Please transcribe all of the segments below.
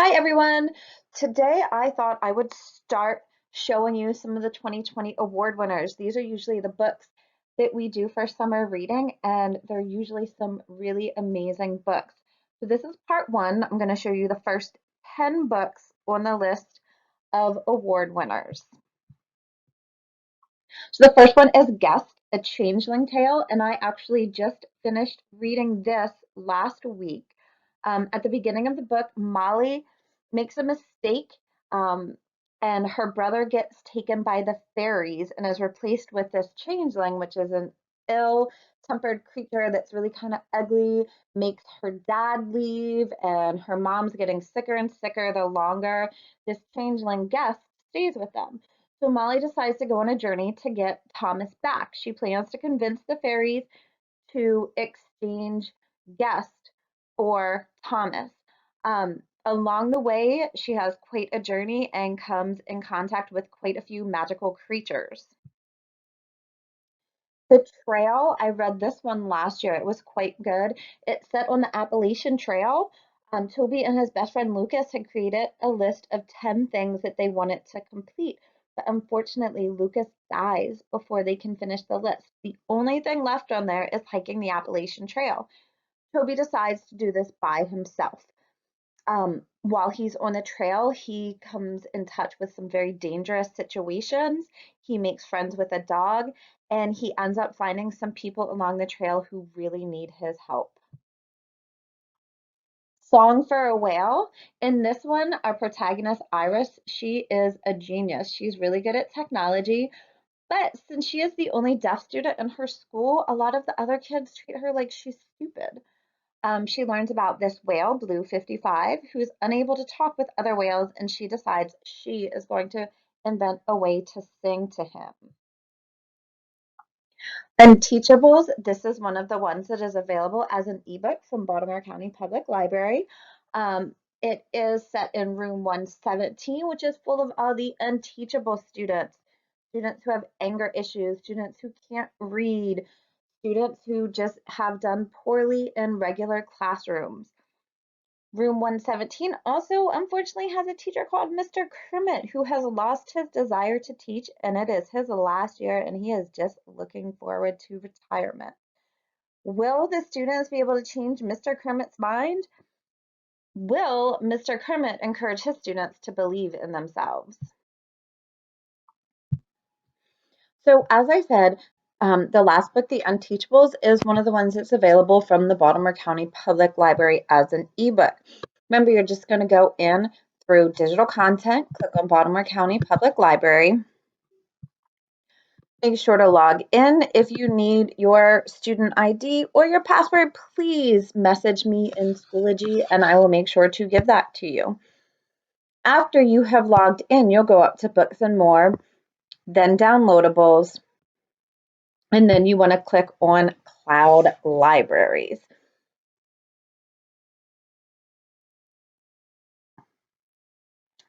Hi everyone! Today I thought I would start showing you some of the 2020 award winners. These are usually the books that we do for summer reading, and they're usually some really amazing books. So this is part one. I'm going to show you the first 10 books on the list of award winners. So the first one is Guest, A Changeling Tale, and I actually just finished reading this last week. At the beginning of the book, Molly makes a mistake, um, and her brother gets taken by the fairies and is replaced with this changeling, which is an ill-tempered creature that's really kind of ugly, makes her dad leave, and her mom's getting sicker and sicker the longer this changeling Guest stays with them. So Molly decides to go on a journey to get Thomas back. She plans to convince the fairies to exchange Guest for Thomas. Along the way, she has quite a journey and comes in contact with quite a few magical creatures. Betrayal, I read this one last year. It was quite good. It's set on the Appalachian Trail. Toby and his best friend Lucas had created a list of 10 things that they wanted to complete. But unfortunately, Lucas dies before they can finish the list. The only thing left on there is hiking the Appalachian Trail. Toby decides to do this by himself. While he's on the trail, he comes in touch with some very dangerous situations. He makes friends with a dog, and he ends up finding some people along the trail who really need his help. Song for a Whale. In this one, our protagonist, Iris, she is a genius. She's really good at technology, but since she is the only deaf student in her school, a lot of the other kids treat her like she's stupid. She learns about this whale, Blue 55, who's unable to talk with other whales, and she decides she is going to invent a way to sing to him. And Teachables, this is one of the ones that is available as an ebook from Baltimore County Public Library. It is set in room 117, which is full of all the unteachable students, students who have anger issues, students who can't read, students who just have done poorly in regular classrooms. Room 117 also unfortunately has a teacher called Mr. Kermit who has lost his desire to teach, and it is his last year and he is just looking forward to retirement. Will the students be able to change Mr. Kermit's mind? Will Mr. Kermit encourage his students to believe in themselves? So, as I said, the last book, The Unteachables, is one of the ones that's available from the Baltimore County Public Library as an ebook. Remember, you're just going to go in through digital content, click on Baltimore County Public Library. Make sure to log in. If you need your student ID or your password, please message me in Schoology and I will make sure to give that to you. After you have logged in, you'll go up to Books and More, then Downloadables, and then you want to click on Cloud Libraries.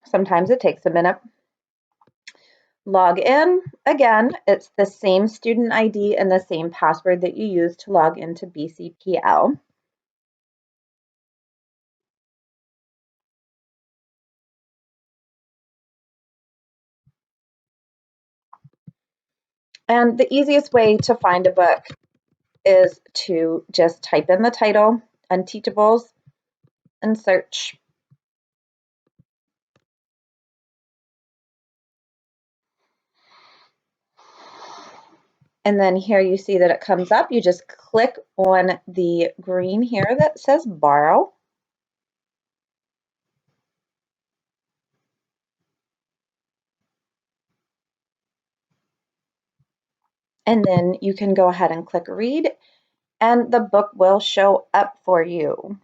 Sometimes it takes a minute. Log in. Again, it's the same student ID and the same password that you use to log into BCPL. And the easiest way to find a book is to just type in the title, Unteachables, and search. And then here you see that it comes up. You just click on the green here that says borrow. And then you can go ahead and click read, and the book will show up for you.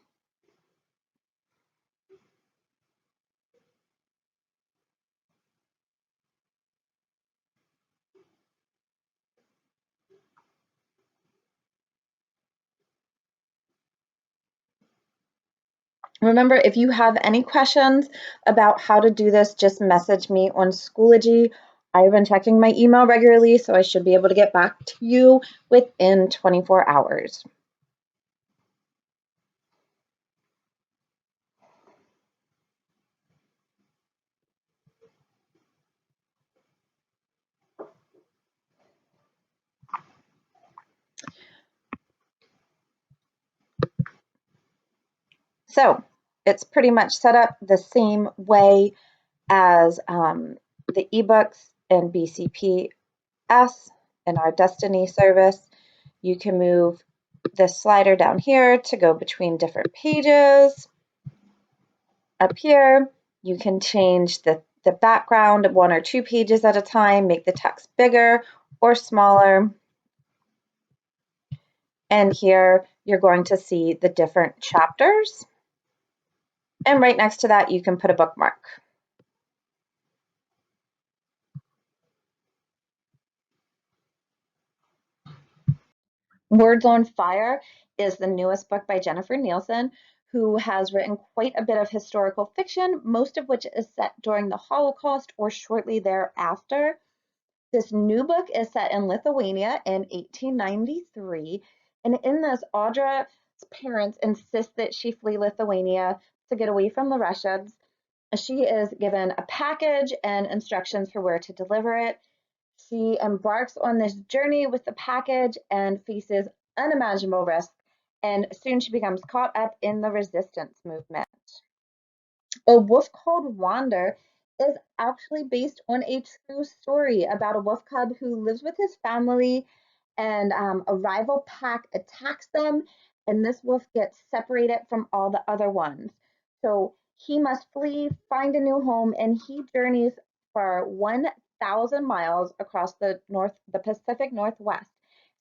Remember, if you have any questions about how to do this, just message me on Schoology. I've been checking my email regularly, so I should be able to get back to you within 24 hours. So it's pretty much set up the same way as the eBooks and BCPS in our Destiny service. You can move this slider down here to go between different pages. Up here, you can change the background 1 or 2 pages at a time, make the text bigger or smaller. And here you're going to see the different chapters. And right next to that, you can put a bookmark. Words on Fire is the newest book by Jennifer Nielsen, who has written quite a bit of historical fiction, most of which is set during the Holocaust or shortly thereafter. This new book is set in Lithuania in 1893, and in this, Audra's parents insist that she flee Lithuania to get away from the Russians. She is given a package and instructions for where to deliver it. She embarks on this journey with the package and faces unimaginable risk, and soon she becomes caught up in the resistance movement. A Wolf Called Wander is actually based on a true story about a wolf cub who lives with his family, and a rival pack attacks them, and this wolf gets separated from all the other ones. So he must flee, find a new home, and he journeys for 1,000 miles across the Pacific Northwest,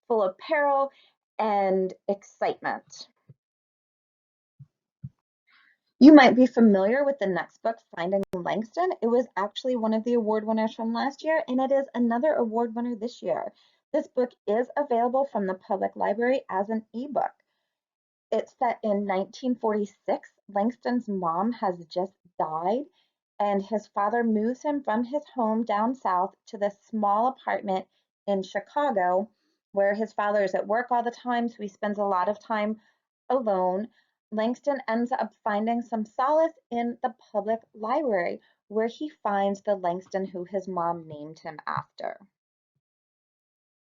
full of peril and excitement. You might be familiar with the next book, Finding Langston. It was actually one of the award winners from last year, and it is another award winner this year. This book is available from the public library as an ebook. It's set in 1946. Langston's mom has just died, and his father moves him from his home down south to this small apartment in Chicago, where his father is at work all the time, so he spends a lot of time alone. Langston ends up finding some solace in the public library, where he finds the Langston who his mom named him after.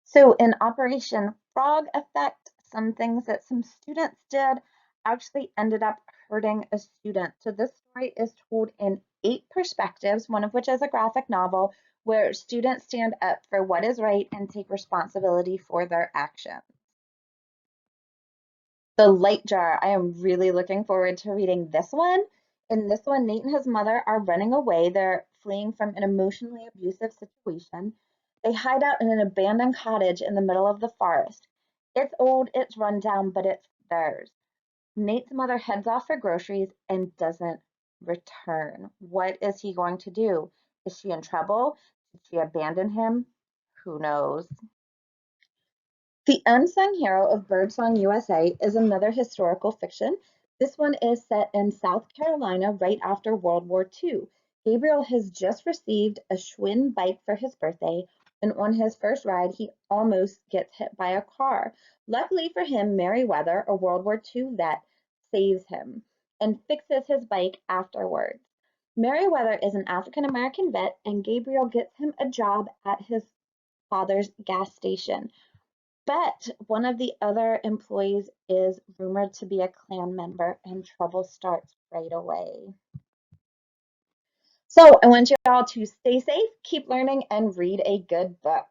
So in Operation Frog Effect, some things that some students did actually ended up hurting a student. So this story is told in 8 perspectives, one of which is a graphic novel, where students stand up for what is right and take responsibility for their actions. The Light Jar. I am really looking forward to reading this one. In this one, Nate and his mother are running away. They're fleeing from an emotionally abusive situation. They hide out in an abandoned cottage in the middle of the forest. It's old, it's run down, but it's theirs. Nate's mother heads off for groceries and doesn't return. What is he going to do? Is she in trouble? Did she abandon him? Who knows? The Unsung Hero of Birdsong USA is another historical fiction. This one is set in South Carolina right after World War II. Gabriel has just received a Schwinn bike for his birthday, and on his first ride, he almost gets hit by a car. Luckily for him, Meriwether, a World War II vet, saves him and fixes his bike afterwards. Meriwether is an African American vet, and Gabriel gets him a job at his father's gas station. But one of the other employees is rumored to be a Klan member, and trouble starts right away. So I want you all to stay safe, keep learning, and read a good book.